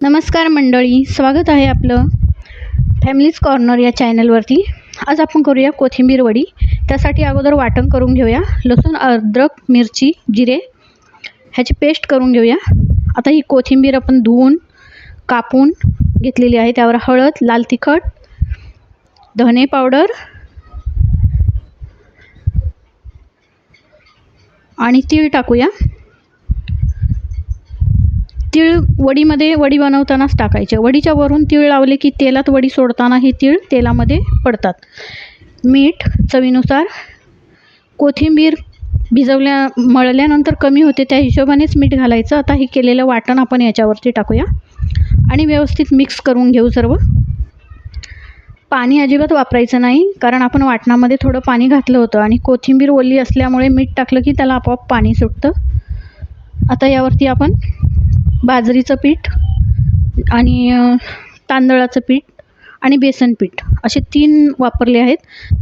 नमस्कार मंडळी, स्वागत आहे आपलं फॅमिलीज कॉर्नर या चॅनलवरती। आज आपण करूया कोथिंबीर वडी। त्यासाठी अगोदर वाटण करून घेऊया। लसूण, अद्रक, मिरची, जिरे ह्याची पेस्ट करून घेऊया। आता ही कोथिंबीर आपण धुवून कापून घेतलेली आहे। त्यावर हळद, लाल तिखट, धने पावडर आणि तीळ टाकूया। तीळ वडीमध्ये वडी बनवतानाच टाकायचे। वडीच्या वरून तीळ लावले की तेलात वडी सोडताना हे तीळ तेलामध्ये पडतात। मीठ चवीनुसार। कोथिंबीर मळल्यानंतर कमी होते त्या हिशोबानेच मीठ घालायचं। आता हे केलेलं वाटण आपण याच्यावरती टाकूया आणि व्यवस्थित मिक्स करून घेऊ सर्व। पाणी अजिबात वापरायचं नाही, कारण आपण वाटणामध्ये थोडं पाणी घातलं होतं आणि कोथिंबीर ओली असल्यामुळे मीठ टाकलं की त्याला आपोआप पाणी सुटतं। आता यावरती आपण बाजरीचं पीठ आणि तांदळाचं पीठ आणि बेसन पीठ असे 3 वापरले आहेत।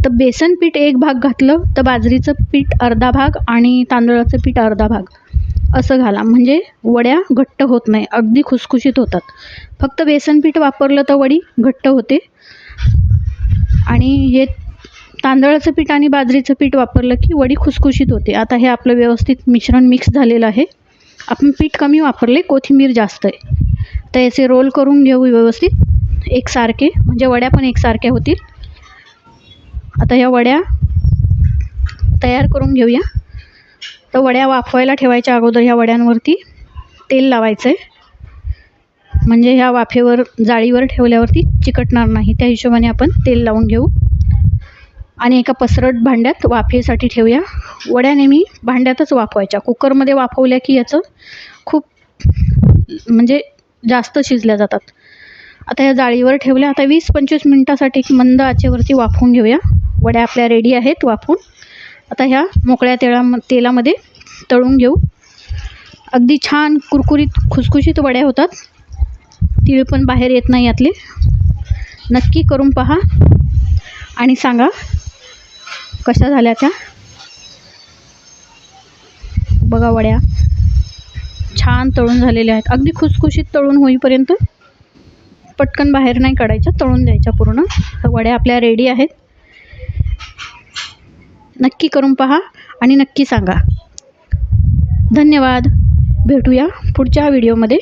तर बेसन पीठ 1 भाग घातलं तर बाजरीचं पीठ अर्धा भाग आणि तांदळाचं पीठ अर्धा भाग असं घाला, म्हणजे वड्या घट्ट होत नाही, अगदी खुसखुशीत होतात। फक्त बेसन पीठ वापरलं तर वडी घट्ट होते आणि हे तांदळाचं पीठ आणि बाजरीचं पीठ वापरलं की वडी खुसखुशीत होते। आता हे आपलं व्यवस्थित मिश्रण मिक्स झालेलं आहे। आपण पीठ कमी वापरले, कोथिंबीर जास्त आहे। तर याचे रोल करून घेऊ व्यवस्थित एकसारखे, म्हणजे वड्या पण एकसारख्या होतील। आता या वड्या तयार करून घेऊया। तर वड्या वाफवायला ठेवायच्या अगोदर ह्या वड्यांवरती तेल लावायचं आहे, म्हणजे ह्या वाफेवर जाळीवर ठेवल्यावरती चिकटणार नाही। त्या हिशोबाने आपण तेल लावून घेऊ आणि एका पसरट भांड्यात वाफेसाठी ठेवूया। वड्या नेहमी भांड्यातच वाफवायच्या। कुकरमध्ये वाफवल्या की याचं खूप म्हणजे जास्त शिजल्या जातात। आता या जाळीवर ठेवल्या। आता 20-25 मिनिटासाठी मंद आचेवरती वाफवून घेऊया। वड्या आपल्या रेडी आहेत वाफवून। आता ह्या मोकळ्या तेलामध्ये तळून घेऊ। अगदी छान कुरकुरीत खुसखुशीत वड्या होतात। तीळ पण बाहेर येत नाही यातले। नक्की करून पहा आणि सांगा कशा झाल्या त्या। बघा, वड्या छान तळून झालेल्या आहेत। अगदी खुसखुशीत तळून होईपर्यंत पटकन बाहेर नाही काढायच्या, तळून द्यायच्या पूर्ण। तर वड्या आपल्या रेडी आहेत। नक्की करून पहा आणि नक्की सांगा। धन्यवाद। भेटूया पुढच्या व्हिडिओमध्ये।